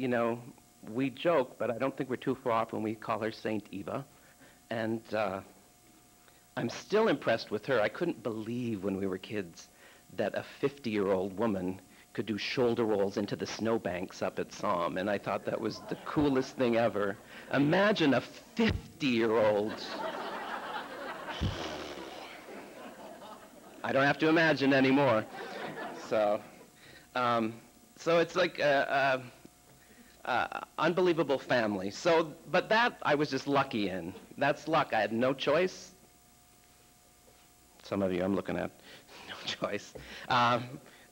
you know, we joke, but I don't think we're too far off when we call her Saint Eva. And I'm still impressed with her. I couldn't believe when we were kids that a 50-year-old woman could do shoulder rolls into the snowbanks up at Somme, and I thought that was the coolest thing ever. Imagine a 50-year-old. I don't have to imagine anymore. So it's like unbelievable family. So, but that I was just lucky in. That's luck. I had no choice. Some of you I'm looking at, no choice.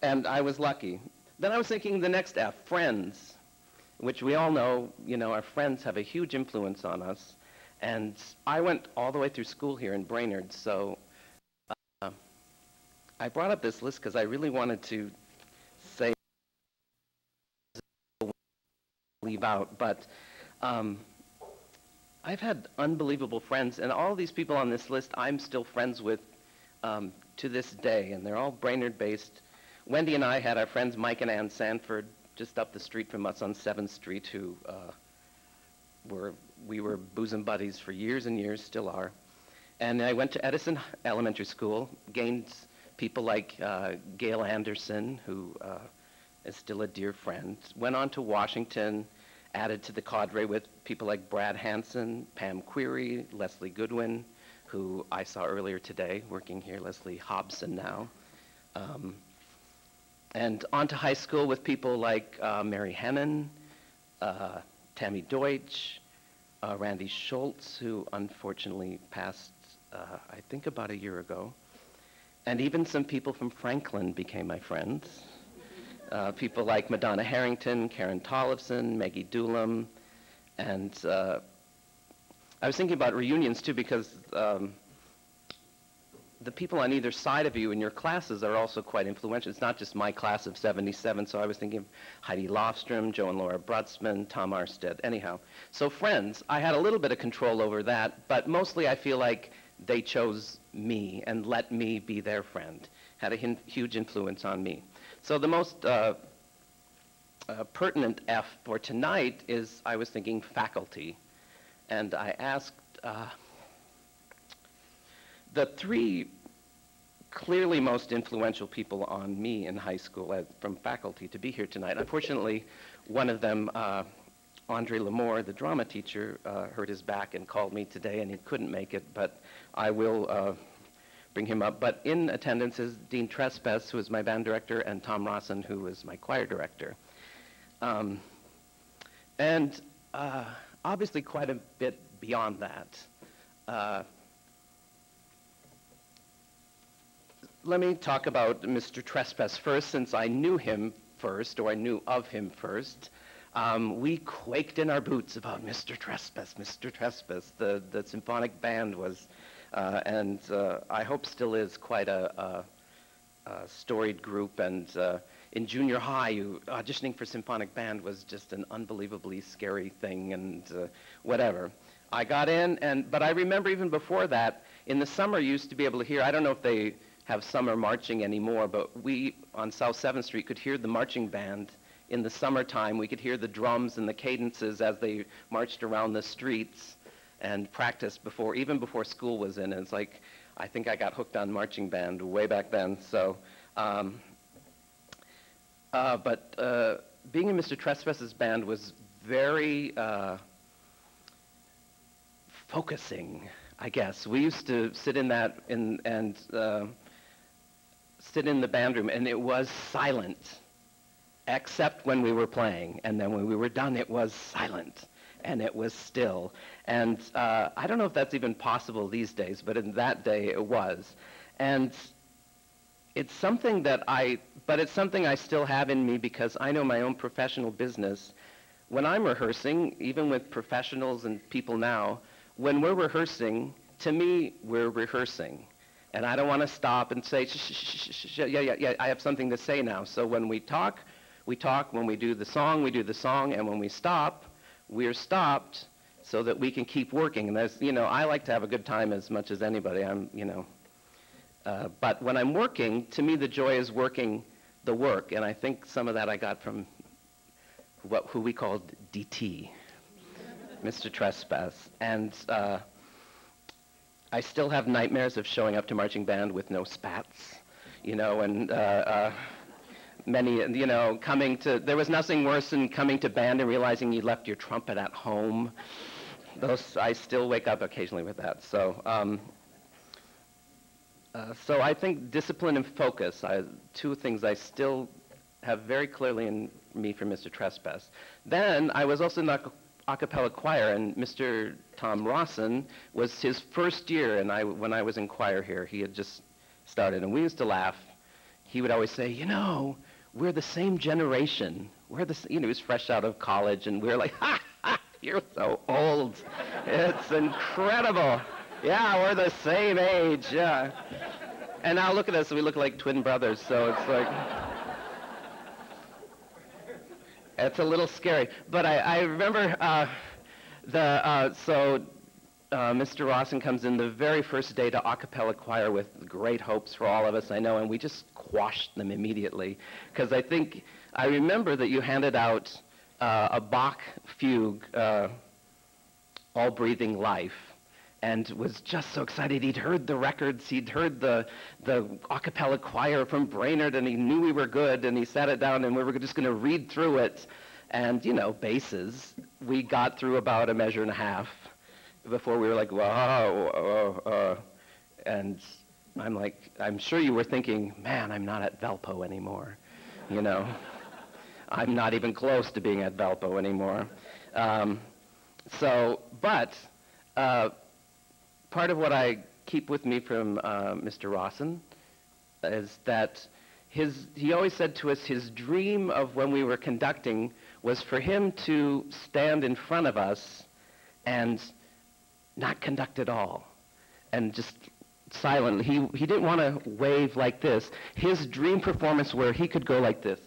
And I was lucky. Then I was thinking the next F, friends, which we all know, you know, our friends have a huge influence on us. And I went all the way through school here in Brainerd, so I brought up this list because I really wanted to say leave out, but I've had unbelievable friends, and all these people on this list I'm still friends with to this day, and they're all Brainerd-based. Wendy and I had our friends Mike and Ann Sanford just up the street from us on 7th Street, who we were bosom buddies for years and years, still are. And I went to Edison Elementary School, gained people like Gail Anderson, who is still a dear friend. Went on to Washington, added to the cadre with people like Brad Hansen, Pam Query, Leslie Goodwin, who I saw earlier today, working here, Leslie Hobson now. And on to high school with people like Mary Hennon, Tammy Deutsch, Randy Schultz, who unfortunately passed, I think about a year ago. And even some people from Franklin became my friends. People like Madonna Harrington, Karen Tollefson, Maggie Doolam, and I was thinking about reunions too, because the people on either side of you in your classes are also quite influential. It's not just my class of 77, so I was thinking of Heidi Lofstrom, Joe and Laura Brutzman, Tom Arstead, anyhow. So friends, I had a little bit of control over that, but mostly I feel like they chose me and let me be their friend. Had a huge influence on me. So the most pertinent F for tonight is, I was thinking, faculty. And I asked the three clearly most influential people on me in high school from faculty to be here tonight. Unfortunately, one of them, Andre Lamore, the drama teacher, hurt his back and called me today, and he couldn't make it, but I will bring him up. But in attendance is Dean Trespass, who is my band director, and Tom Rawson, who is my choir director. And obviously quite a bit beyond that. Let me talk about Mr. Trespass first, since I knew him first, or I knew of him first. We quaked in our boots about Mr. Trespass, Mr. Trespass. The symphonic band was, and I hope still is, quite a storied group. And in junior high, auditioning for symphonic band was just an unbelievably scary thing, and whatever. I got in, but I remember even before that, in the summer you used to be able to hear, I don't know if they have summer marching anymore, but we on South 7th Street could hear the marching band in the summertime. We could hear the drums and the cadences as they marched around the streets and practiced even before school was in. And it's like, I think I got hooked on marching band way back then. So, but being in Mr. Trespass's band was very focusing, I guess. We used to sit in that and sit in the band room, and it was silent, except when we were playing. And then when we were done, it was silent, and it was still. And I don't know if that's even possible these days, but in that day it was. And it's something it's something I still have in me, because I know my own professional business. When I'm rehearsing, even with professionals and people now, when we're rehearsing, to me, we're rehearsing. And I don't want to stop and say, shh, shh, shh, shh, yeah, I have something to say now. So when we talk, we talk. When we do the song, we do the song. And when we stop, we're stopped so that we can keep working. And there's, I like to have a good time as much as anybody. But when I'm working, to me, the joy is working the work. And I think some of that I got from who we called DT, Mr. Trespass. And I still have nightmares of showing up to marching band with no spats, and there was nothing worse than coming to band and realizing you left your trumpet at home. I still wake up occasionally with that. So I think discipline and focus are two things I still have very clearly in me from Mr. Trespass. Then I was also in the a cappella choir, and Mr. Tom Rawson was his first year, and when I was in choir here, he had just started, and we used to laugh. He would always say, we're the same generation. He was fresh out of college, and we were like, ha, ha, you're so old. It's incredible. Yeah, we're the same age, yeah. And now look at us, we look like twin brothers, so it's like, it's a little scary. But I remember Mr. Rawson comes in the very first day to a cappella choir with great hopes for all of us, I know, and we just quashed them immediately. Because I remember that you handed out a Bach fugue, All Breathing Life, and was just so excited. He'd heard the records, he'd heard the a cappella choir from Brainerd, and he knew we were good, and he sat it down, and we were just going to read through it. And, basses, we got through about a measure and a half before we were like, whoa, and I'm like, I'm sure you were thinking, man, I'm not at Valpo anymore, I'm not even close to being at Valpo anymore. But part of what I keep with me from Mr. Rawson is that he always said to us his dream of when we were conducting was for him to stand in front of us and not conduct at all, and just silently. He didn't want to wave like this. His dream performance where he could go like this.